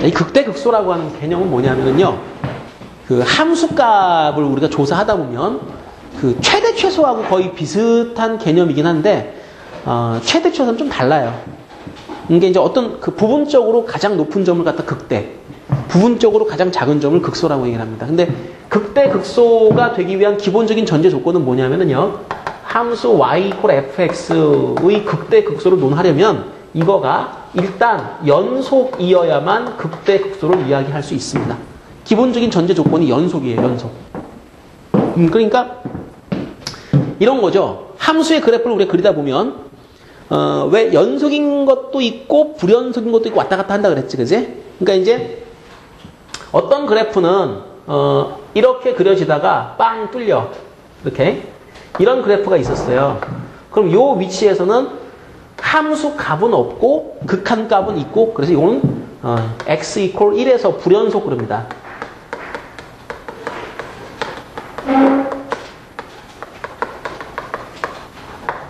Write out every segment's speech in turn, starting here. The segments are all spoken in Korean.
이 극대극소라고 하는 개념은 뭐냐면요. 그 함수값을 우리가 조사하다 보면 그 최대 최소하고 거의 비슷한 개념이긴 한데 최대 최소는 좀 달라요. 이게 이제 어떤 그 부분적으로 가장 높은 점을 갖다 극대, 부분적으로 가장 작은 점을 극소라고 얘기를 합니다. 근데 극대극소가 되기 위한 기본적인 전제 조건은 뭐냐면요. 함수 y = fx의 극대극소를 논하려면 이거가 일단 연속이어야만 극대극소를 이야기할 수 있습니다. 기본적인 전제 조건이 연속이에요. 연속. 그러니까 이런 거죠. 함수의 그래프를 우리가 그리다 보면 왜 연속인 것도 있고 불연속인 것도 있고 왔다 갔다 한다 그랬지, 그지? 그러니까 이제 어떤 그래프는 이렇게 그려지다가 빵 뚫려. 이렇게 이런 그래프가 있었어요. 그럼 요 위치에서는 함수 값은 없고 극한 값은 있고, 그래서 이거는 x = 1에서 불연속 그럽니다.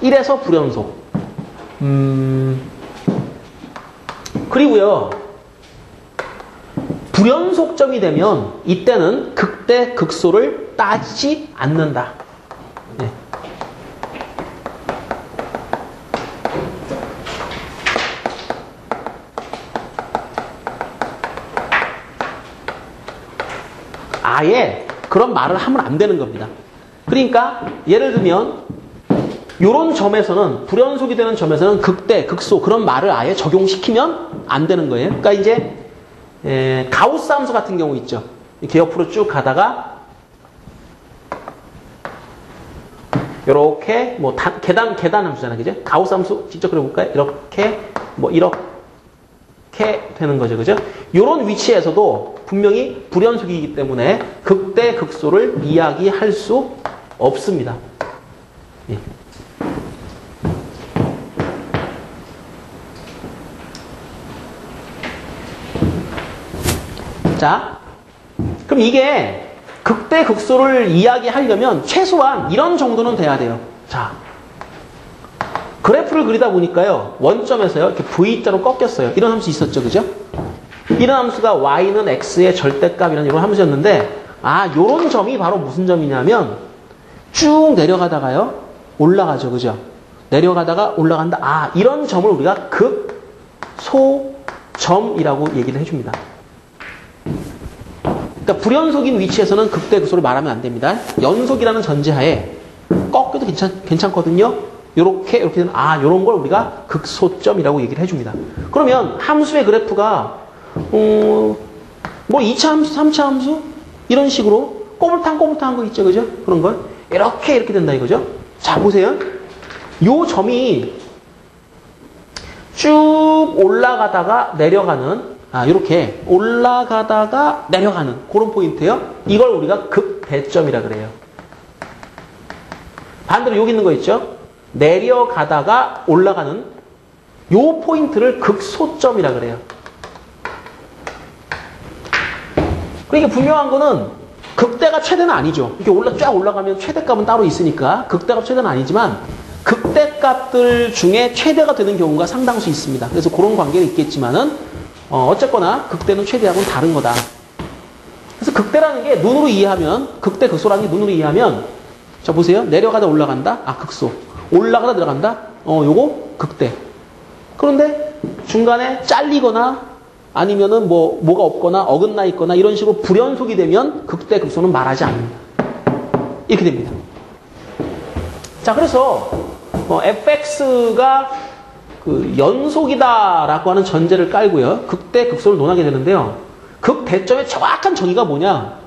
(1에서) 불연속. 그리고요, 불연속점이 되면 이때는 극대극소를 따지지 않는다. 네. 아예 그런 말을 하면 안 되는 겁니다. 그러니까 예를 들면 요런 점에서는, 불연속이 되는 점에서는 극대, 극소 그런 말을 아예 적용시키면 안 되는 거예요. 그러니까 이제 가우스 함수 같은 경우 있죠. 이렇게 옆으로 쭉 가다가 요렇게 뭐 계단 함수잖아요. 그죠? 가우스 함수 직접 그려볼까요? 이렇게 뭐 이렇게 되는 거죠. 그죠? 요런 위치에서도 분명히 불연속이기 때문에 극대, 극소를 이야기할 수 없습니다. 예. 자, 그럼 이게 극대극소를 이야기하려면 최소한 이런 정도는 돼야 돼요. 자, 그래프를 그리다 보니까요, 원점에서요, 이렇게 V자로 꺾였어요. 이런 함수 있었죠, 그죠? 이런 함수가 y는 x의 절대값이라는 이런 함수였는데, 요런 점이 바로 무슨 점이냐면, 쭉 내려가다가요, 올라가죠, 그죠? 내려가다가 올라간다. 이런 점을 우리가 극소점이라고 얘기를 해줍니다. 그러니까 불연속인 위치에서는 극대극소를 말하면 안 됩니다. 연속이라는 전제하에 꺾여도 괜찮거든요. 요렇게 되면 요런 걸 우리가 극소점이라고 얘기를 해줍니다. 그러면 함수의 그래프가 뭐 2차 함수, 3차 함수 이런 식으로 꼬물탕꼬물탕한 거 있죠, 그죠? 그런 걸 이렇게 된다 이거죠. 자, 보세요. 요 점이 쭉 올라가다가 내려가는, 이렇게 올라가다가 내려가는 그런 포인트예요. 이걸 우리가 극대점이라 그래요. 반대로 여기 있는 거 있죠? 내려가다가 올라가는 요 포인트를 극소점이라 그래요. 그러니까 분명한 거는 극대가 최대는 아니죠. 이렇게 쫙 올라가면 최대값은 따로 있으니까 극대가 최대는 아니지만 극대값들 중에 최대가 되는 경우가 상당수 있습니다. 그래서 그런 관계는 있겠지만은 어쨌거나 극대는 최대하고는 다른 거다. 그래서 극대라는 게 눈으로 이해하면, 극대 극소라는 게 눈으로 이해하면, 자 보세요. 내려가다 올라간다. 극소. 올라가다 내려간다. 요거 극대. 그런데 중간에 잘리거나 아니면은 뭐가 없거나 어긋나 있거나 이런 식으로 불연속이 되면 극대 극소는 말하지 않는다. 이렇게 됩니다. 자, 그래서 fx가 연속이다라고 하는 전제를 깔고요. 극대, 극소를 논하게 되는데요. 극대점의 정확한 정의가 뭐냐?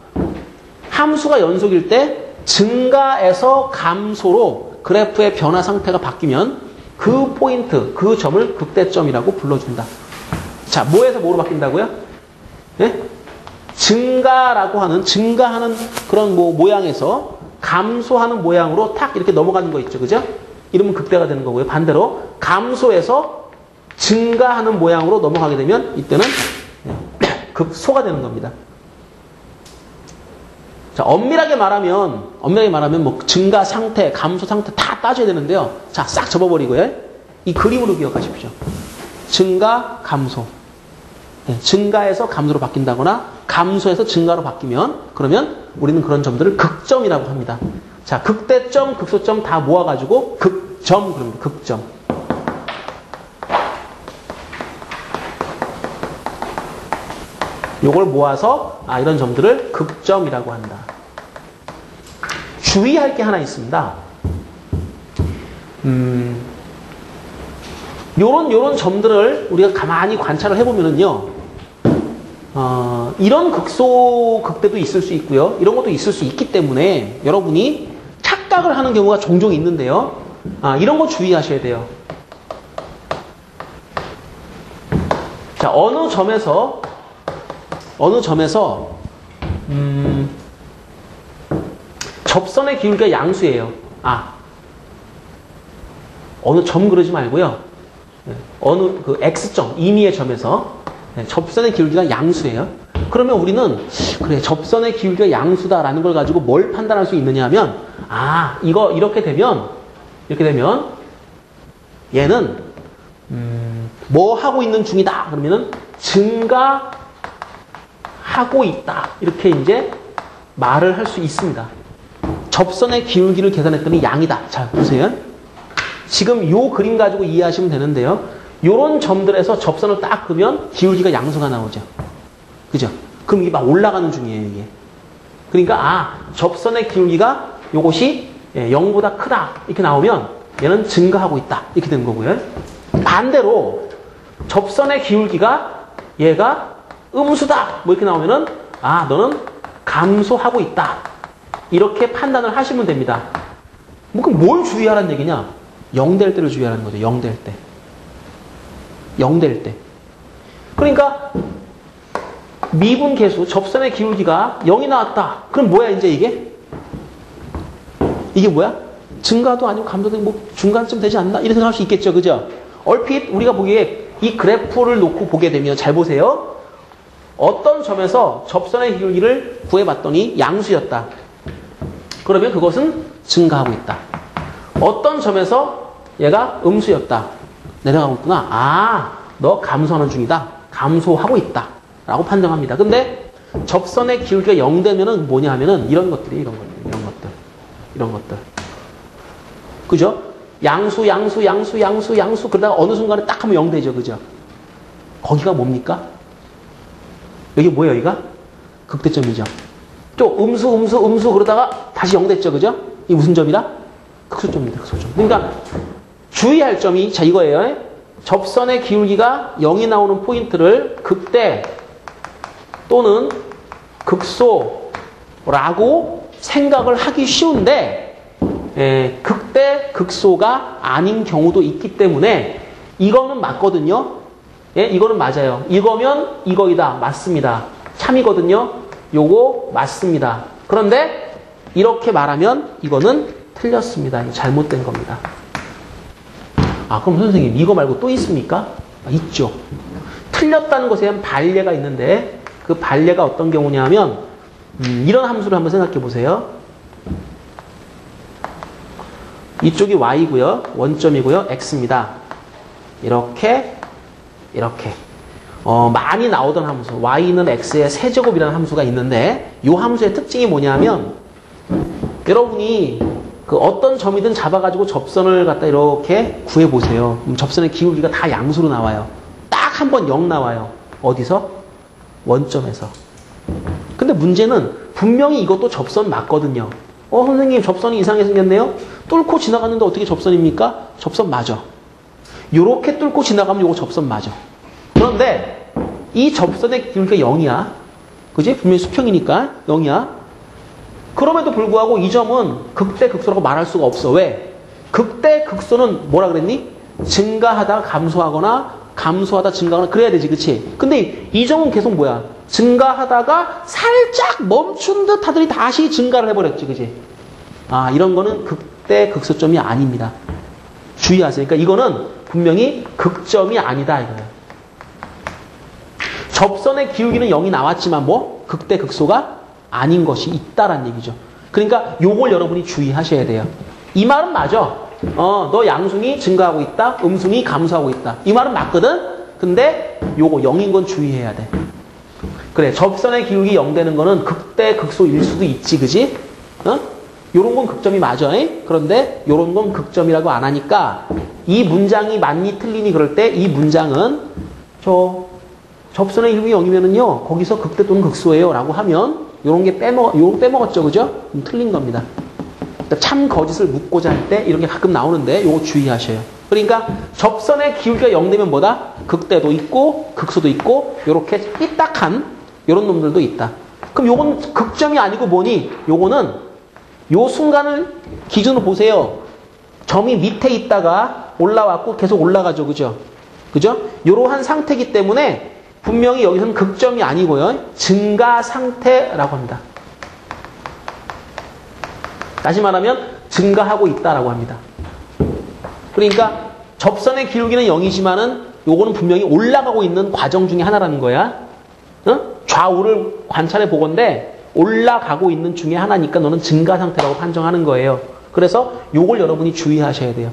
함수가 연속일 때 증가에서 감소로 그래프의 변화 상태가 바뀌면 그 포인트, 그 점을 극대점이라고 불러준다. 자, 뭐에서 뭐로 바뀐다고요? 네? 증가하는 그런 모양에서 감소하는 모양으로 탁 이렇게 넘어가는 거 있죠. 그죠? 이러면 극대가 되는 거고요. 반대로 감소해서 증가하는 모양으로 넘어가게 되면 이때는 극소가 되는 겁니다. 자, 엄밀하게 말하면 뭐 증가 상태, 감소 상태 다 따져야 되는데요. 자, 싹 접어버리고요. 이 그림으로 기억하십시오. 증가, 감소. 네, 증가에서 감소로 바뀐다거나 감소에서 증가로 바뀌면 그러면 우리는 그런 점들을 극점이라고 합니다. 자, 극대점, 극소점 다 모아가지고 극점 그럽니다. 극점. 요걸 모아서 이런 점들을 극점이라고 한다. 주의할 게 하나 있습니다. 요런 점들을 우리가 가만히 관찰을 해보면은요, 이런 극대도 있을 수 있고요. 이런 것도 있을 수 있기 때문에 여러분이 착각을 하는 경우가 종종 있는데요. 이런 거 주의하셔야 돼요. 자, 어느 점에서 접선의 기울기가 양수예요. 어느 점 그러지 말고요. 어느 그 X점, 임의의 점에서 접선의 기울기가 양수예요. 그러면 우리는 그래, 접선의 기울기가 양수다라는 걸 가지고 뭘 판단할 수 있느냐 하면 이거 이렇게 되면 얘는 뭐 하고 있는 중이다. 그러면은 증가하고 있다. 이렇게 이제 말을 할 수 있습니다. 접선의 기울기를 계산했더니 양이다. 자, 보세요. 지금 요 그림 가지고 이해하시면 되는데요. 요런 점들에서 접선을 딱 그으면 기울기가 양수가 나오죠. 그죠? 그럼 이게 막 올라가는 중이에요, 이게. 그러니까, 접선의 기울기가 요것이 0보다 크다. 이렇게 나오면 얘는 증가하고 있다. 이렇게 되는 거고요. 반대로 접선의 기울기가 얘가 음수다. 뭐 이렇게 나오면은, 너는 감소하고 있다. 이렇게 판단을 하시면 됩니다. 그럼 뭘 주의하라는 얘기냐? 0될 때를 주의하라는 거죠. 0될 때. 0될 때. 그러니까 미분 계수, 접선의 기울기가 0이 나왔다. 그럼 뭐야 이제 이게? 이게 뭐야? 증가도 아니고 감소도 아니고 뭐 중간쯤 되지 않나? 이렇게 생각할 수 있겠죠. 그죠? 얼핏 우리가 보기에 이 그래프를 놓고 보게 되면 잘 보세요. 어떤 점에서 접선의 기울기를 구해봤더니 양수였다. 그러면 그것은 증가하고 있다. 어떤 점에서 얘가 음수였다. 내려가고 있구나. 너 감소하는 중이다. 감소하고 있다. 라고 판정합니다. 근데 접선의 기울기가 0 되면은 뭐냐 하면은 이런 것들. 그죠? 양수 그러다가 어느 순간에 딱 하면 0 되죠. 그죠? 거기가 뭡니까? 여기 뭐예요, 여기가? 극대점이죠. 또 음수 그러다가 다시 0 됐죠. 그죠? 이 무슨 점이라? 극소점입니다. 극소점. 그러니까 주의할 점이 자 이거예요. 접선의 기울기가 0이 나오는 포인트를 극대 또는 극소라고 생각을 하기 쉬운데 극대, 극소가 아닌 경우도 있기 때문에 이거는 맞거든요. 이거는 맞아요. 이거면 이거이다. 맞습니다. 참이거든요. 요거 맞습니다. 그런데 이렇게 말하면 이거는 틀렸습니다. 잘못된 겁니다. 그럼 선생님 이거 말고 또 있습니까? 있죠. 틀렸다는 것에 반례가 있는데 그 반례가 어떤 경우냐 하면 이런 함수를 한번 생각해 보세요. 이쪽이 y고요. 원점이고요. x입니다. 이렇게 많이 나오던 함수 y는 x의 세제곱이라는 함수가 있는데 이 함수의 특징이 뭐냐면 여러분이 그 어떤 점이든 잡아가지고 접선을 갖다 이렇게 구해보세요. 접선의 기울기가 다 양수로 나와요. 딱 한 번 0 나와요. 어디서? 원점에서. 근데 문제는 분명히 이것도 접선 맞거든요. 선생님 접선이 이상하게 생겼네요. 뚫고 지나갔는데 어떻게 접선입니까? 접선 맞아. 요렇게 뚫고 지나가면 요거 접선 맞아. 그런데 이 접선의 기울기가 0이야. 그지? 분명히 수평이니까 0이야. 그럼에도 불구하고 이 점은 극대 극소라고 말할 수가 없어. 왜? 극대 극소는 뭐라 그랬니? 증가하다 감소하거나 감소하다 증가하거나 그래야 되지. 그치? 근데 이 점은 계속 뭐야? 증가하다가 살짝 멈춘 듯 하더니 다시 증가를 해버렸지. 그치? 이런 거는 극대 극소점이 아닙니다. 주의하세요. 그러니까 이거는 분명히 극점이 아니다. 이거예요. 접선의 기울기는 0이 나왔지만 뭐? 극대 극소가 아닌 것이 있다란 얘기죠. 그러니까 요걸 여러분이 주의하셔야 돼요. 이 말은 맞아. 너 양승이 증가하고 있다. 음승이 감소하고 있다. 이 말은 맞거든. 근데 요거 0인 건 주의해야 돼. 그래, 접선의 기울기 0 되는 거는 극대 극소일 수도 있지, 그지? 어? 요런 건 극점이 맞아. 그런데 요런 건 극점이라고 안 하니까 이 문장이 맞니 틀리니 그럴 때 이 문장은 접선의 기울기 0이면은요, 거기서 극대 또는 극소예요 라고 하면 요런 게 빼먹었죠, 그죠? 틀린 겁니다. 그러니까 참 거짓을 묻고자 할 때 이런 게 가끔 나오는데 요거 주의하셔요. 그러니까 접선의 기울기가 0 되면 뭐다? 극대도 있고 극소도 있고 요렇게 삐딱한 요런 놈들도 있다. 그럼 요건 극점이 아니고 뭐니? 요거는 요 순간을 기준으로 보세요. 점이 밑에 있다가 올라왔고 계속 올라가죠. 그죠? 그죠? 요러한 상태이기 때문에 분명히 여기서는 극점이 아니고요. 증가 상태라고 합니다. 다시 말하면 증가하고 있다라고 합니다. 그러니까 접선의 기울기는 0이지만은 요거는 분명히 올라가고 있는 과정 중에 하나라는 거야. 어? 좌우를 관찰해 보건데 올라가고 있는 중에 하나니까 너는 증가 상태라고 판정하는 거예요. 그래서 요걸 여러분이 주의하셔야 돼요.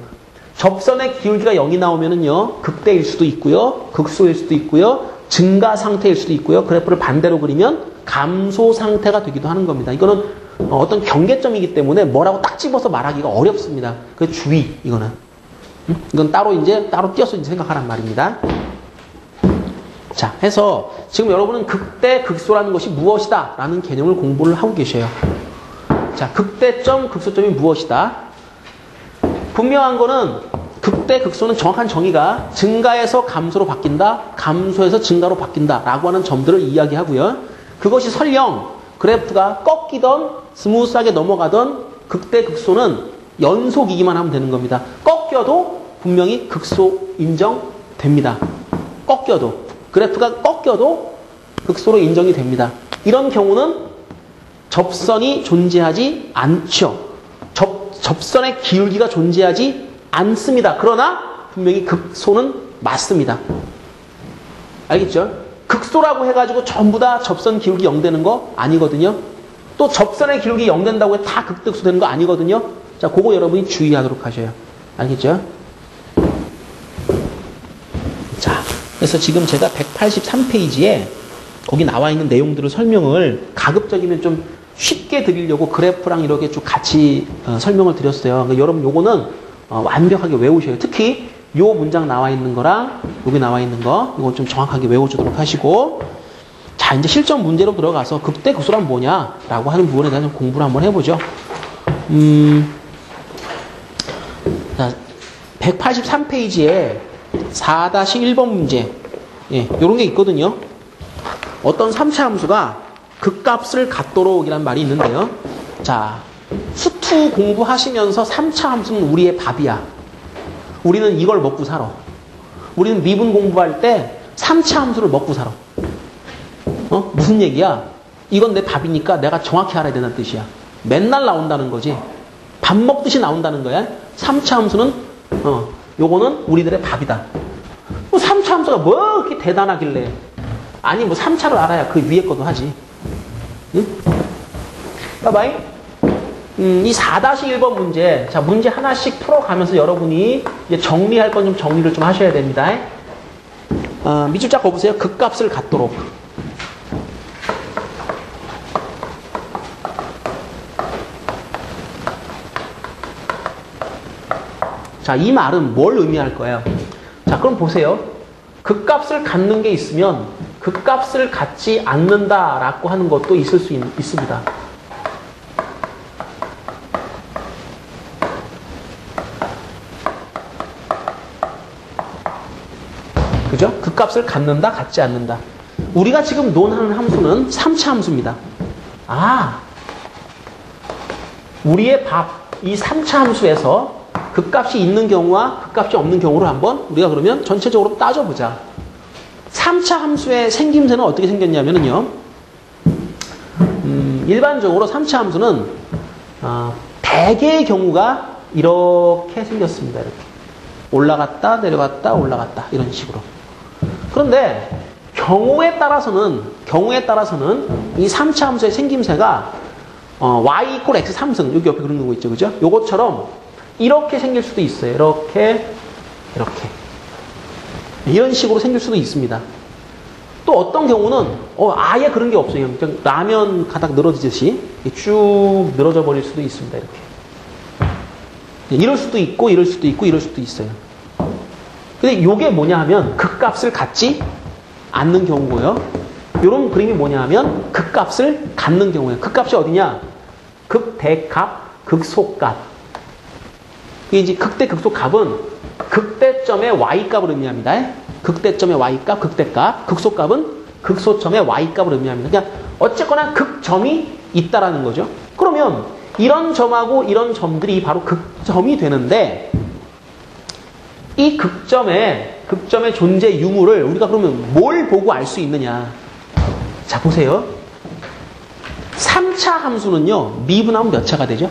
접선의 기울기가 0이 나오면은요, 극대일 수도 있고요, 극소일 수도 있고요, 증가 상태일 수도 있고요. 그래프를 반대로 그리면 감소 상태가 되기도 하는 겁니다. 이거는 어떤 경계점이기 때문에 뭐라고 딱 집어서 말하기가 어렵습니다. 그 주의, 이거는. 이건 따로 띄어서 생각하란 말입니다. 자, 해서 지금 여러분은 극대, 극소라는 것이 무엇이다 라는 개념을 공부를 하고 계셔요. 자, 극대점, 극소점이 무엇이다? 분명한 거는 극대, 극소는 정확한 정의가 증가에서 감소로 바뀐다, 감소에서 증가로 바뀐다 라고 하는 점들을 이야기하고요. 그것이 설령 그래프가 꺾이던 스무스하게 넘어가던 극대, 극소는 연속이기만 하면 되는 겁니다. 꺾여도 분명히 극소 인정됩니다. 꺾여도. 그래프가 꺾여도 극소로 인정이 됩니다. 이런 경우는 접선이 존재하지 않죠. 접선의 기울기가 존재하지 않습니다. 그러나 분명히 극소는 맞습니다. 알겠죠? 극소라고 해가지고 전부 다 접선 기울기 0 되는 거 아니거든요. 또 접선의 기울기 0 된다고 해서 다 극대, 극소 되는 거 아니거든요. 자, 그거 여러분이 주의하도록 하셔요. 알겠죠? 자, 그래서 지금 제가 183페이지에 거기 나와 있는 내용들을 설명을 가급적이면 좀 쉽게 드리려고 그래프랑 이렇게 쭉 같이 설명을 드렸어요. 그러니까 여러분 요거는 완벽하게 외우셔요. 특히 요 문장 나와 있는 거랑 여기 나와 있는 거 이거 좀 정확하게 외워주도록 하시고, 자, 이제 실전 문제로 들어가서 극대, 극소란 뭐냐라고 하는 부분에 대한 공부를 한번 해보죠. 자, 183페이지에 4-1번 문제, 예, 요런 게 있거든요. 어떤 3차 함수가 극값을 갖도록 이란 말이 있는데요. 자, 수투 공부하시면서 3차 함수는 우리의 밥이야. 우리는 이걸 먹고 살아. 우리는 미분 공부할 때 3차 함수를 먹고 살아. 무슨 얘기야? 이건 내 밥이니까 내가 정확히 알아야 된다는 뜻이야. 맨날 나온다는 거지. 밥 먹듯이 나온다는 거야. 3차 함수는 요거는 우리들의 밥이다. 3차 함수가 뭐 그렇게 대단하길래. 아니 뭐 3차를 알아야 그 위에 것도 하지. 응? 봐봐요. 이 4-1번 문제. 자, 문제 하나씩 풀어가면서 여러분이 이제 정리할 건 좀 정리를 좀 하셔야 됩니다. 밑줄 쫙 그어보세요. 극값을 갖도록. 자, 이 말은 뭘 의미할 거예요? 자, 그럼 보세요. 극값을 갖는 게 있으면 극값을 갖지 않는다라고 하는 것도 있을 수 있습니다. 그죠? 극값을 갖는다, 갖지 않는다. 우리가 지금 논하는 함수는 3차 함수입니다. 아, 우리의 밥, 이 3차 함수에서 극값이 있는 경우와 극값이 없는 경우를 한번 우리가 그러면 전체적으로 따져보자. 3차 함수의 생김새는 어떻게 생겼냐면요. 일반적으로 3차 함수는 대개의 경우가 이렇게 생겼습니다. 이렇게. 올라갔다, 내려갔다, 올라갔다. 이런 식으로. 그런데 경우에 따라서는 이 3차 함수의 생김새가 y = x 3승 여기 옆에 그런 거 있죠. 그죠? 요것처럼 이렇게 생길 수도 있어요. 이렇게. 이런 식으로 생길 수도 있습니다. 또 어떤 경우는 아예 그런 게 없어요. 그냥 라면 가닥 늘어지듯이 쭉 늘어져 버릴 수도 있습니다. 이렇게. 이럴 수도 있고 이럴 수도 있고 이럴 수도 있어요. 근데 이게 뭐냐 하면 극값을 갖지 않는 경우고요. 이런 그림이 뭐냐 하면 극값을 갖는 경우예요. 극값이 어디냐? 극대값, 극소값. 이게 이제 극대, 극소값은 극대점의 y값을 의미합니다. 극대점의 y값, 극대값, 극소값은 극소점의 y값을 의미합니다. 그러니까 어쨌거나 극점이 있다라는 거죠. 그러면 이런 점하고 이런 점들이 바로 극점이 되는데 이 극점의 존재 유무를 우리가 그러면 뭘 보고 알 수 있느냐? 자, 보세요. 3차 함수는요, 미분하면 몇 차가 되죠?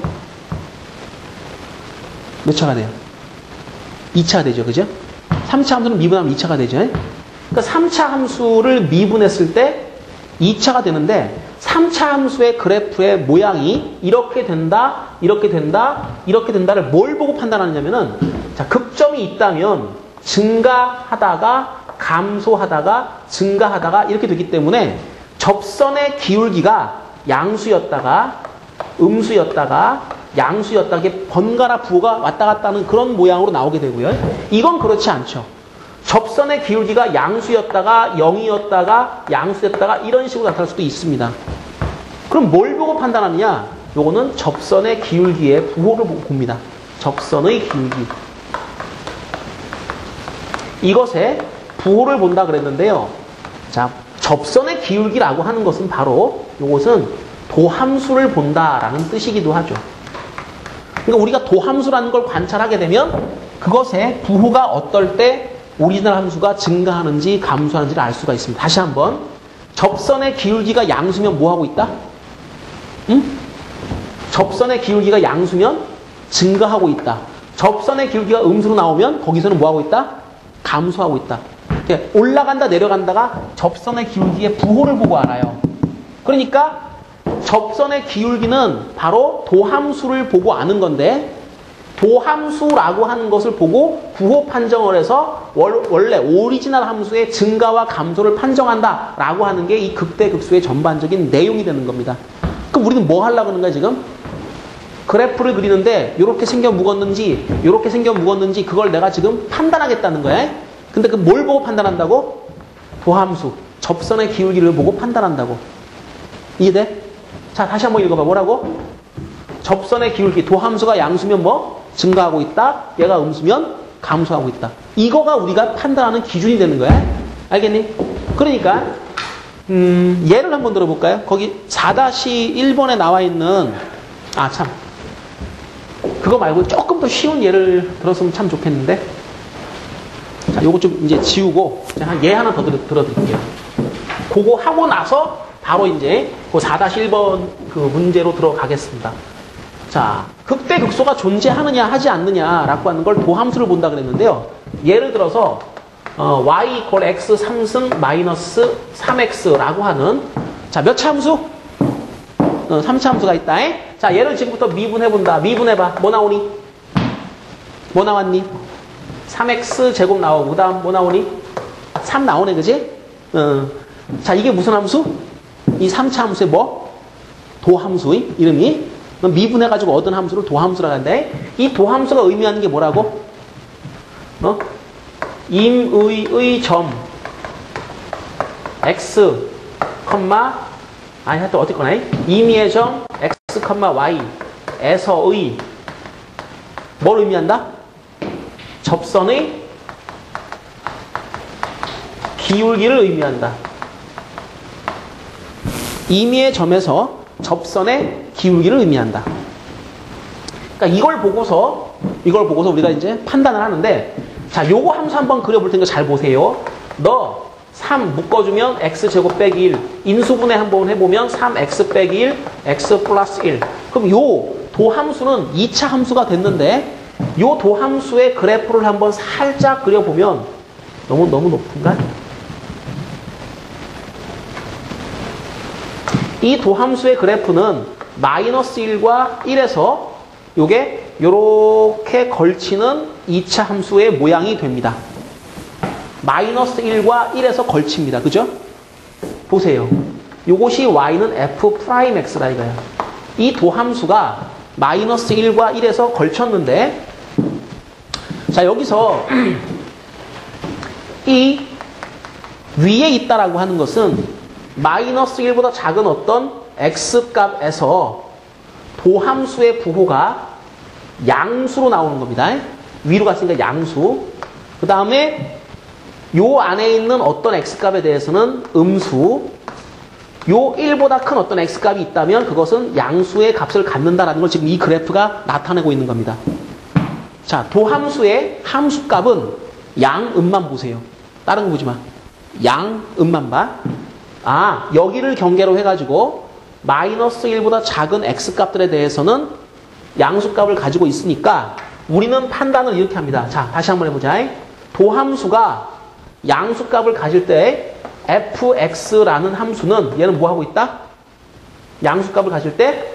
몇 차가 돼요? 2차가 되죠, 그죠? 3차 함수는 미분하면 2차가 되죠. 그러니까 3차 함수를 미분했을 때 2차가 되는데 3차 함수의 그래프의 모양이 이렇게 된다, 이렇게 된다, 이렇게 된다를 뭘 보고 판단하느냐면은 자, 극점이 있다면 증가하다가 감소하다가 증가하다가 이렇게 되기 때문에 접선의 기울기가 양수였다가 음수였다가 양수였다가 이게 번갈아 부호가 왔다 갔다 하는 그런 모양으로 나오게 되고요. 이건 그렇지 않죠. 접선의 기울기가 양수였다가 0이었다가 양수였다가 이런 식으로 나타날 수도 있습니다. 그럼 뭘 보고 판단하느냐? 요거는 접선의 기울기의 부호를 봅니다. 접선의 기울기. 이것의 부호를 본다 그랬는데요. 자, 접선의 기울기라고 하는 것은 바로 요것은 도함수를 본다라는 뜻이기도 하죠. 그러니까 우리가 도함수라는 걸 관찰하게 되면 그것의 부호가 어떨 때 오리지널 함수가 증가하는지 감소하는지를 알 수가 있습니다. 다시 한번. 접선의 기울기가 양수면 뭐하고 있다? 응? 접선의 기울기가 양수면 증가하고 있다. 접선의 기울기가 음수로 나오면 거기서는 뭐하고 있다? 감소하고 있다. 올라간다 내려간다가 접선의 기울기의 부호를 보고 알아요. 그러니까 접선의 기울기는 바로 도함수를 보고 아는 건데 도함수라고 하는 것을 보고 부호 판정을 해서 원래 오리지널 함수의 증가와 감소를 판정한다라고 하는 게 이 극대극소의 전반적인 내용이 되는 겁니다. 그럼 우리는 뭐 하려고 하는 거야 지금? 그래프를 그리는데 이렇게 생겨 묵었는지 이렇게 생겨 묵었는지 그걸 내가 지금 판단하겠다는 거야. 근데 그 뭘 보고 판단한다고? 도함수, 접선의 기울기를 보고 판단한다고. 이해돼? 자, 다시 한번 읽어봐. 뭐라고? 접선의 기울기, 도함수가 양수면 뭐? 증가하고 있다. 얘가 음수면 감소하고 있다. 이거가 우리가 판단하는 기준이 되는 거야. 알겠니? 그러니까 예를 한번 들어볼까요? 거기 4-1번에 나와 있는 참 그거 말고 조금 더 쉬운 예를 들었으면 참 좋겠는데 자, 요거 좀 이제 지우고 한 예 하나 더 들어드릴게요. 그거 하고 나서 바로 이제 그 4-1번 그 문제로 들어가겠습니다. 자, 극대극소가 존재하느냐 하지 않느냐라고 하는 걸 도함수를 본다 그랬는데요. 예를 들어서 y = x 3승 마이너스 3x라고 하는 자, 몇 차 함수? 3차 함수가 있다. 자, 얘를 지금부터 미분해본다. 미분해봐. 뭐 나오니? 뭐 나왔니? 3x 제곱 나오고 그 다음 뭐 나오니? 3 나오네, 그지? 자, 이게 무슨 함수? 이 3차 함수의 뭐? 도함수의 이름이 미분해가지고 얻은 함수를 도함수라고 하는데 이 도함수가 의미하는 게 뭐라고? 임의의 점 x, 하여튼 어쨌거나 임의의 점 x, y 에서의 뭘 의미한다? 접선의 기울기를 의미한다. 임의의 점에서 접선의 기울기를 의미한다. 그러니까 이걸 보고서 우리가 이제 판단을 하는데 자, 요거 함수 한번 그려볼 테니까 잘 보세요. 너 3 묶어주면 x제곱 빼기 1 인수분해 한번 해보면 3x 빼기 1 x 플러스 1 그럼 요 도함수는 2차 함수가 됐는데 요 도함수의 그래프를 한번 살짝 그려보면 너무 높은가? 이 도함수의 그래프는 마이너스 1과 1에서 요게 요렇게 걸치는 2차 함수의 모양이 됩니다. 마이너스 1과 1에서 걸칩니다. 그죠? 보세요. 요것이 y는 f 프라임 x라 이거야. 이 도함수가 마이너스 1과 1에서 걸쳤는데, 자, 여기서 이 위에 있다라고 하는 것은 마이너스 1보다 작은 어떤 x값에서 도함수의 부호가 양수로 나오는 겁니다. 위로 갔으니까 양수. 그 다음에 요 안에 있는 어떤 x값에 대해서는 음수. 요 1보다 큰 어떤 x값이 있다면 그것은 양수의 값을 갖는다라는 걸 지금 이 그래프가 나타내고 있는 겁니다. 자, 도함수의 함수값은 양음만 보세요. 다른 거 보지 마. 양음만 봐. 아, 여기를 경계로 해가지고 마이너스 1보다 작은 x값들에 대해서는 양수값을 가지고 있으니까 우리는 판단을 이렇게 합니다. 자, 다시 한번 해보자. 도함수가 양수값을 가질 때 fx라는 함수는 얘는 뭐 하고 있다? 양수값을 가질 때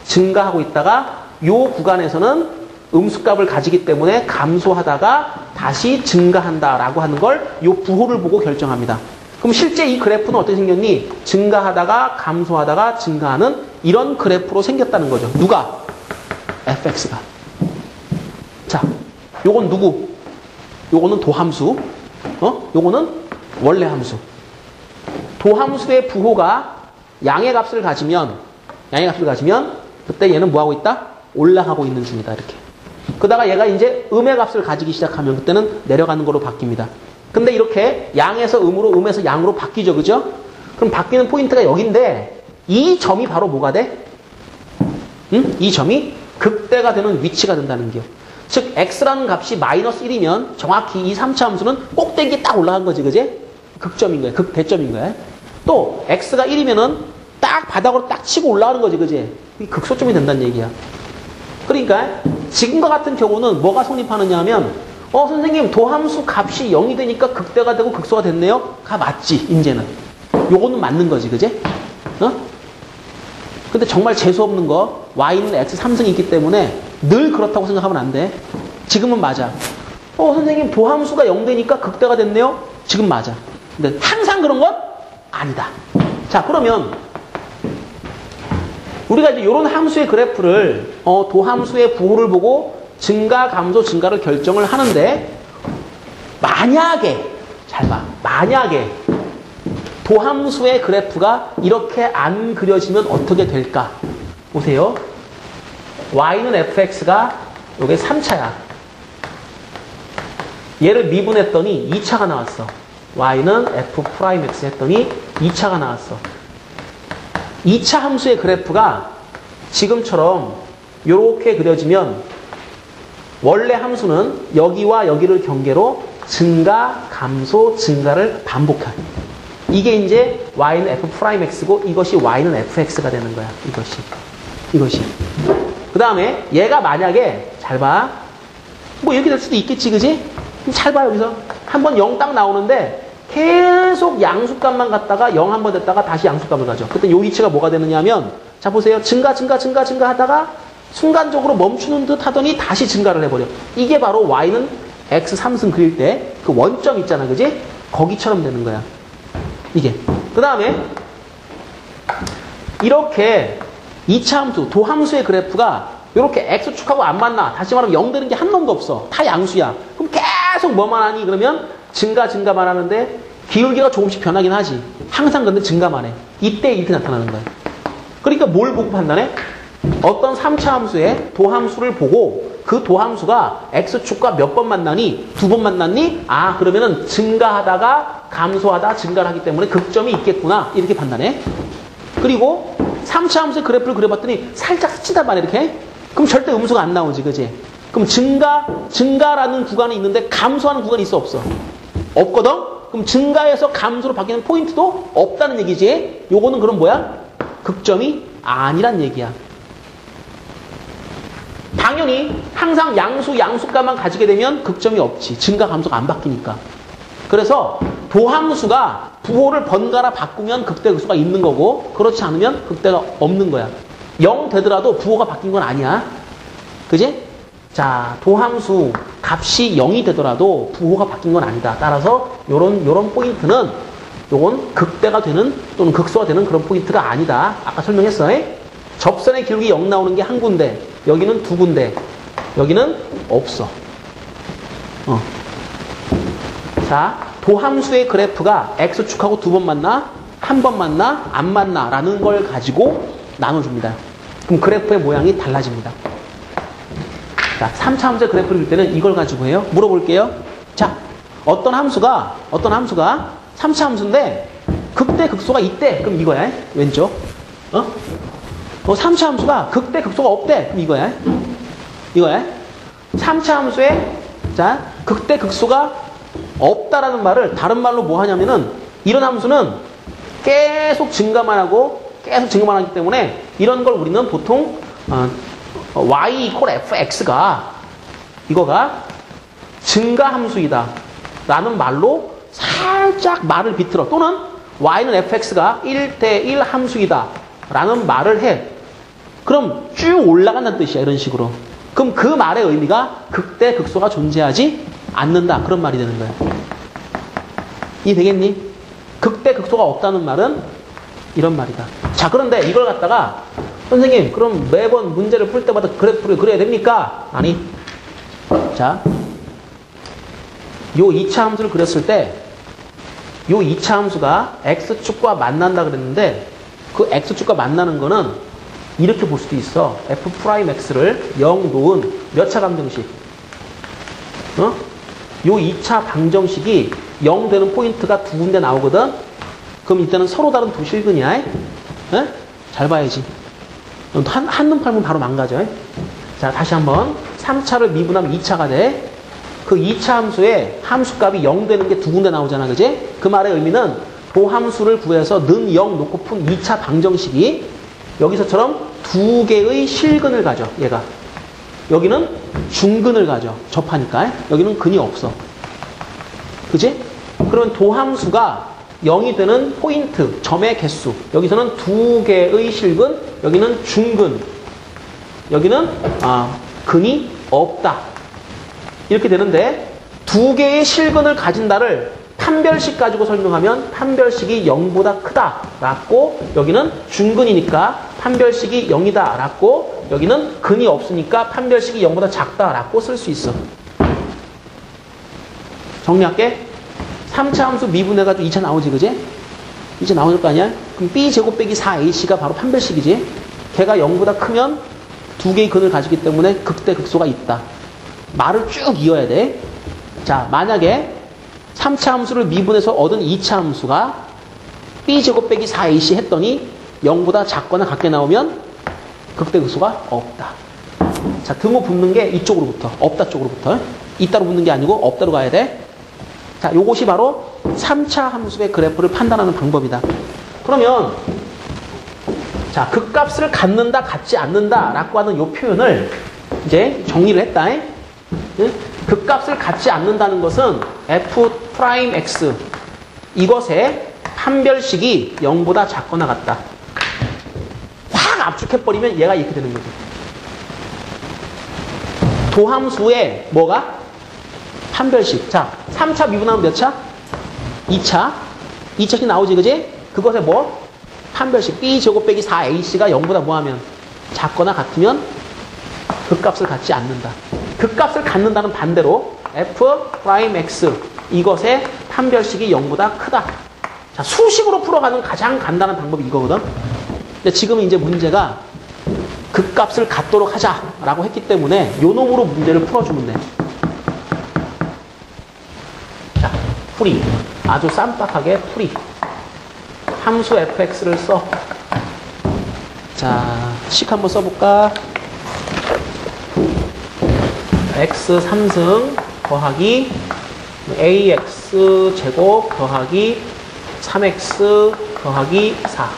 증가하고 있다가 요 구간에서는 음수값을 가지기 때문에 감소하다가 다시 증가한다라고 하는 걸 요 부호를 보고 결정합니다. 그럼 실제 이 그래프는 어떻게 생겼니? 증가하다가 감소하다가 증가하는 이런 그래프로 생겼다는 거죠. 누가? fx가. 자, 요건 누구? 요거는 도함수. 요거는 원래 함수. 도함수의 부호가 양의 값을 가지면 그때 얘는 뭐 하고 있다? 올라가고 있는 중이다. 이렇게. 그러다가 얘가 이제 음의 값을 가지기 시작하면 그때는 내려가는 거로 바뀝니다. 근데 이렇게 양에서 음으로, 음에서 양으로 바뀌죠. 그죠? 그럼 바뀌는 포인트가 여긴데 이 점이 바로 뭐가 돼? 이 점이 극대가 되는 위치가 된다는 게요. 즉 x라는 값이 마이너스 1이면 정확히 이 3차 함수는 꼭대기에 딱 올라간 거지. 그지? 극점인 거야. 극대점인 거야. 또 x가 1이면은 딱 바닥으로 딱 치고 올라가는 거지. 그지? 이게 극소점이 된다는 얘기야. 그러니까 지금과 같은 경우는 뭐가 성립하느냐 하면 선생님 도함수 값이 0이 되니까 극대가 되고 극소가 됐네요. 가 맞지. 이제는. 요거는 맞는 거지. 그지? 근데 정말 재수없는 거 y는 x 3승이 있기 때문에 늘 그렇다고 생각하면 안 돼. 지금은 맞아. 선생님 도함수가 0 되니까 극대가 됐네요. 지금 맞아. 근데 항상 그런 건 아니다. 자, 그러면 우리가 이제 이런 함수의 그래프를 도함수의 부호를 보고 증가, 감소, 증가를 결정을 하는데 만약에 잘 봐. 만약에 도함수의 그래프가 이렇게 안 그려지면 어떻게 될까? 보세요. y는 fx가 요게 3차야. 얘를 미분했더니 2차가 나왔어. y는 f'x 했더니 2차가 나왔어. 2차 함수의 그래프가 지금처럼 이렇게 그려지면 원래 함수는 여기와 여기를 경계로 증가, 감소, 증가를 반복해. 이게 이제 y는 f'x고 이것이 y는 fx가 되는 거야. 이것이. 그 다음에 얘가 만약에 잘 봐. 뭐 이렇게 될 수도 있겠지. 그지? 잘 봐. 여기서 한번 0 딱 나오는데 계속 양수값만 갔다가 0 한번 됐다가 다시 양수값을 가죠. 그때 요 위치가 뭐가 되느냐 하면 자 보세요. 증가 하다가 순간적으로 멈추는 듯 하더니 다시 증가를 해버려. 이게 바로 y는 x 3승 그릴 때 그 원점 있잖아. 그지? 거기처럼 되는 거야. 이게. 그 다음에 이렇게 2차 함수, 도함수의 그래프가 이렇게 x축하고 안 만나. 다시 말하면 0 되는 게 한 놈도 없어. 다 양수야. 그럼 계속 뭐만 하니? 그러면 증가만 하는데 기울기가 조금씩 변하긴 하지. 항상 근데 증가만 해. 이때 이렇게 나타나는 거야. 그러니까 뭘 보고 판단해? 어떤 3차 함수의 도함수를 보고 그 도함수가 x축과 몇 번 만나니? 2번 만났니? 아, 그러면은 증가하다가 감소하다 증가를 하기 때문에 극점이 있겠구나. 이렇게 판단해. 그리고 3차 함수의 그래프를 그려봤더니 살짝 스치다 말이야. 이렇게. 그럼 절대 음수가 안 나오지. 그지? 그럼 증가라는 구간이 있는데 감소하는 구간이 있어? 없어? 없거든? 그럼 증가에서 감소로 바뀌는 포인트도 없다는 얘기지. 요거는 그럼 뭐야? 극점이 아니란 얘기야. 당연히 항상 양수값만 가지게 되면 극점이 없지. 증가, 감소가 안 바뀌니까. 그래서 도함수가 부호를 번갈아 바꾸면 극대, 극소가 있는 거고 그렇지 않으면 극대가 없는 거야. 0 되더라도 부호가 바뀐 건 아니야. 그지? 자, 도함수 값이 0이 되더라도 부호가 바뀐 건 아니다. 따라서 요런 포인트는 요건 극대가 되는 또는 극소가 되는 그런 포인트가 아니다. 아까 설명했어. 접선의 기울기 0 나오는 게 한 군데, 여기는 두 군데, 여기는 없어. 자, 도함수의 그래프가 x축하고 두 번 만나, 한 번 만나, 안 만나 라는 걸 가지고 나눠줍니다. 그럼 그래프의 모양이 달라집니다. 자, 3차 함수의 그래프를 그릴 때는 이걸 가지고 해요. 물어볼게요. 자, 어떤 함수가 3차 함수인데 극대 극소가 있대. 그럼 이거야. 왼쪽. 3차 함수가 극대 극소가 없대. 그럼 이거야. 3차 함수에 자, 극대 극소가 없다라는 말을 다른 말로 뭐 하냐면은 이런 함수는 계속 증가만 하기 때문에 이런 걸 우리는 보통 y = fx가 이거가 증가함수이다 라는 말로 살짝 말을 비틀어. 또는 y는 fx가 1대1 함수이다 라는 말을 해. 그럼 쭉 올라간다는 뜻이야. 이런 식으로. 그럼 그 말의 의미가 극대 극소가 존재하지 않는다. 그런 말이 되는 거야. 이해되겠니? 극대 극소가 없다는 말은 이런 말이다. 자, 그런데 이걸 갖다가 선생님 그럼 매번 문제를 풀 때마다 그래프를 그려야 됩니까? 아니. 자, 요 2차 함수를 그렸을 때 요 2차 함수가 x축과 만난다 그랬는데 그 x축과 만나는 거는 이렇게 볼 수도 있어. f'x를 0 놓은 몇 차 방정식? 요 2차 방정식이 0 되는 포인트가 두 군데 나오거든? 그럼 이때는 서로 다른 두 실근이야. 잘 봐야지. 한눈 팔면 바로 망가져. 자, 다시 한번 3차를 미분하면 2차가 돼. 그 2차 함수에 함수값이 0 되는 게 두 군데 나오잖아. 그지? 그 말의 의미는 도함수를 구해서 는 0 놓고 푼 2차 방정식이 여기서처럼 두 개의 실근을 가져. 얘가. 여기는 중근을 가져. 접하니까. 여기는 근이 없어. 그지? 그러면 도함수가 0이 되는 포인트, 점의 개수. 여기서는 두 개의 실근, 여기는 중근. 여기는 근이 없다. 이렇게 되는데 두 개의 실근을 가진다를 판별식 가지고 설명하면 판별식이 0보다 크다 라고, 여기는 중근이니까 판별식이 0이다 라고, 여기는 근이 없으니까 판별식이 0보다 작다 라고 쓸 수 있어. 정리할게. 3차 함수 미분해가지고 2차 나오지, 그지? 2차 나올 거 아니야? 그럼 b제곱 빼기 4ac가 바로 판별식이지. 걔가 0보다 크면 두 개의 근을 가지기 때문에 극대 극소가 있다. 말을 쭉 이어야 돼. 자, 만약에 3차 함수를 미분해서 얻은 2차 함수가 b제곱 빼기 4ac 했더니 0보다 작거나 같게 나오면 극대 극소가 없다. 자, 등호 붙는 게 이쪽으로부터, 없다 쪽으로부터. 있다로 붙는 게 아니고 없다로 가야 돼. 자, 요것이 바로 3차 함수의 그래프를 판단하는 방법이다. 그러면 자, 극값을 갖는다, 갖지 않는다 라고 하는 요 표현을 이제 정리를 했다. 극값을 갖지 않는다는 것은 f'x 이것의 판별식이 0보다 작거나 같다. 확 압축해버리면 얘가 이렇게 되는 거죠. 도함수의 뭐가? 판별식. 자, 3차 미분하면 몇 차? 2차. 2차씩 나오지, 그지? 그것의 뭐? 판별식. b제곱 빼기 4ac가 0보다 뭐하면? 작거나 같으면 극값을 갖지 않는다. 극값을 갖는다는 반대로 f'x 이것의 판별식이 0보다 크다. 자, 수식으로 풀어가는 가장 간단한 방법이 이거거든. 근데 지금 이제 문제가 극값을 갖도록 하자라고 했기 때문에 요 놈으로 문제를 풀어주면 돼. 자, 풀이. 아주 쌈박하게 풀이. 함수 fx를 써. 자, 식 한번 써볼까? x 3승 더하기 ax 제곱 더하기 3x 더하기 4.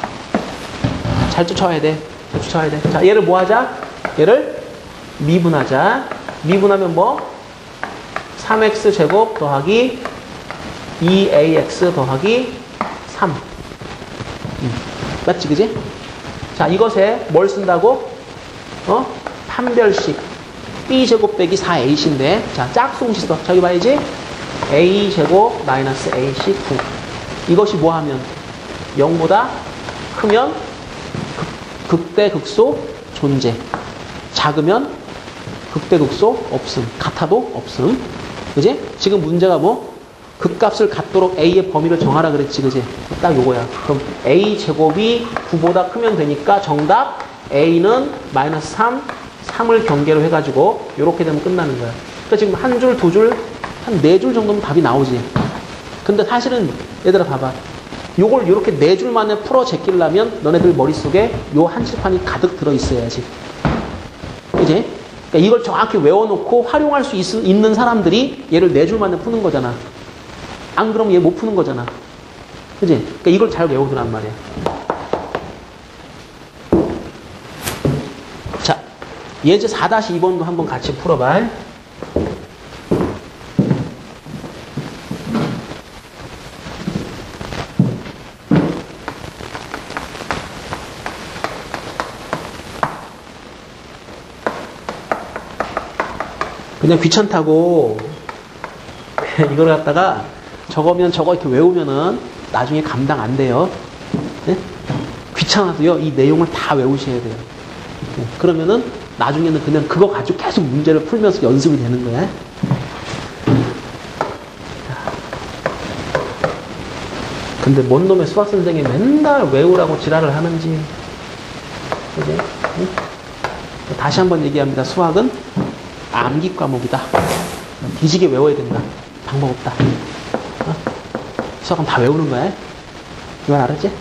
잘 쫓아와야 돼. 잘 쫓아와야 돼. 자, 얘를 뭐 하자? 얘를 미분하자. 미분하면 뭐? 3x 제곱 더하기 2ax 더하기 3. 맞지, 그지? 자, 이것에 뭘 쓴다고? 판별식. b제곱 빼기 4ac인데, 자, 짝수공식 써. 저기 봐야지. a제곱 마이너스 ac 9. 이것이 뭐 하면? 0보다 크면 극대극소 존재. 작으면 극대극소 없음. 같아도 없음. 그지? 지금 문제가 뭐? 극값을 갖도록 a의 범위를 정하라 그랬지, 그지? 딱 요거야. 그럼 a제곱이 9보다 크면 되니까 정답 a는 마이너스 3, 3을 경계로 해가지고 이렇게 되면 끝나는 거야. 그러니까 지금 한 줄, 두 줄, 한 네 줄 정도면 답이 나오지. 근데 사실은 얘들아 봐봐. 요걸 이렇게 네 줄 만에 풀어 제끼려면 너네들 머릿속에 요 한칠판이 가득 들어있어야지. 그지? 그러니까 이걸 정확히 외워놓고 활용할 수 있는 사람들이 얘를 네 줄 만에 푸는 거잖아. 안 그러면 얘 못 푸는 거잖아. 그지? 그러니까 이걸 잘 외우더란 말이야. 자, 예제 4-2번도 한번 같이 풀어봐. 그냥 귀찮다고 이걸 갖다가 저거면 저거 이렇게 외우면은 나중에 감당 안 돼요. 네? 귀찮아도요, 이 내용을 다 외우셔야 돼요. 네? 그러면은 나중에는 그냥 그거 가지고 계속 문제를 풀면서 연습이 되는 거야. 근데 뭔 놈의 수학 선생이 맨날 외우라고 지랄을 하는지. 그지? 응? 다시 한번 얘기합니다. 수학은 암기 과목이다. 뒤지게 외워야 된다. 방법 없다. 수학은 다 외우는 거야. 이건 알았지?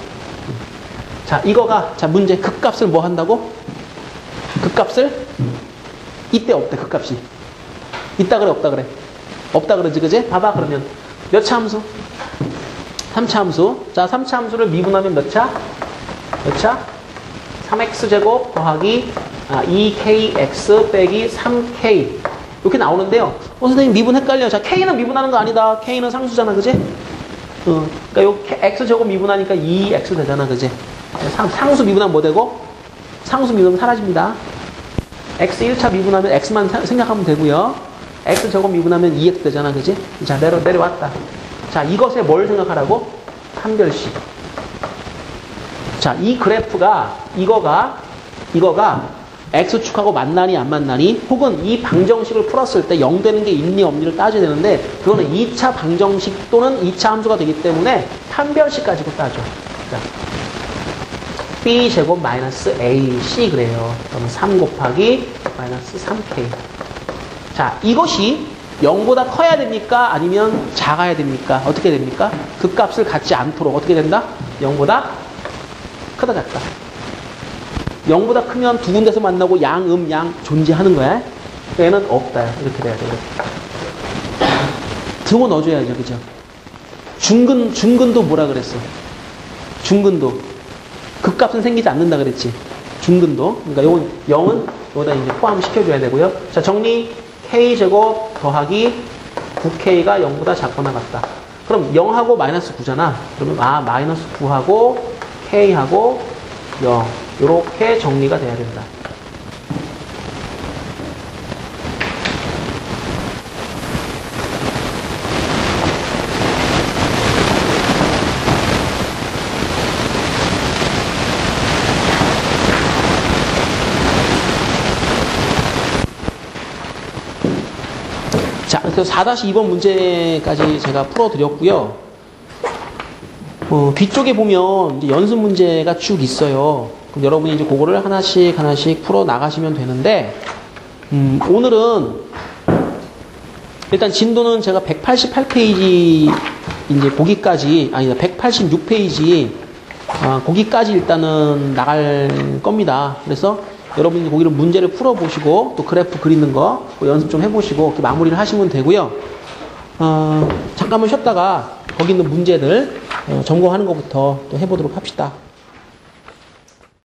자, 이거가, 자, 문제. 극값을 뭐 한다고? 극값을? 이때 없대, 극값이. 있다 그래, 없다 그래? 없다 그러지, 그지? 봐봐, 그러면. 몇 차 함수? 3차 함수. 자, 3차 함수를 미분하면 몇 차? 몇 차? 3x제곱 더하기 2kx 빼기 3k. 이렇게 나오는데요. 선생님, 미분 헷갈려. 자, k는 미분하는 거 아니다. k는 상수잖아, 그지? 그러니까 요 x제곱 미분하니까 2x 되잖아, 그지? 상수 미분하면 뭐 되고? 상수 미분하면 사라집니다. x 1차 미분하면 x만 생각하면 되고요. x제곱 미분하면 2x 되잖아, 그지? 자, 내려왔다. 자, 이것에 뭘 생각하라고? 판별식. 자, 이 그래프가, 이거가 x축하고 만나니 안 만나니, 혹은 이 방정식을 풀었을 때 0 되는 게 있니 없니를 따져야 되는데, 그거는 2차 방정식 또는 2차 함수가 되기 때문에 판별식 가지고 따져. 자, b제곱 마이너스 ac 그래요. 그러면 3 곱하기 마이너스 3k. 자, 이것이 0보다 커야 됩니까? 아니면 작아야 됩니까? 어떻게 됩니까? 그 값을 갖지 않도록 어떻게 된다? 0보다 크다, 작다. 0보다 크면 두 군데서 만나고 양 존재하는 거야. 얘는 없다. 이렇게 돼야 돼. 이렇게. 등호 넣어줘야죠. 그죠? 중근도 뭐라 그랬어? 중근도. 극값은 생기지 않는다 그랬지. 중근도. 그러니까 요건 0은 여기다 이제 포함시켜줘야 되고요. 자, 정리. k제곱 더하기 9k가 0보다 작거나 같다. 그럼 0하고 마이너스 9잖아. 그러면 마이너스 9하고 k하고 0. 이렇게 정리가 돼야 된다. 자, 그래서 4-2번 문제까지 제가 풀어드렸고요. 뒤쪽에 보면 이제 연습 문제가 쭉 있어요. 그럼 여러분이 이제 그거를 하나씩 풀어 나가시면 되는데, 오늘은 일단 진도는 제가 188페이지 이제 거기까지, 아니다, 186페이지 거기까지 일단은 나갈 겁니다. 그래서 여러분이 거기를 문제를 풀어보시고 또 그래프 그리는 거 연습 좀 해보시고 이렇게 마무리를 하시면 되고요. 잠깐만 쉬었다가 거기 있는 문제들 점검하는 것부터 또 해보도록 합시다.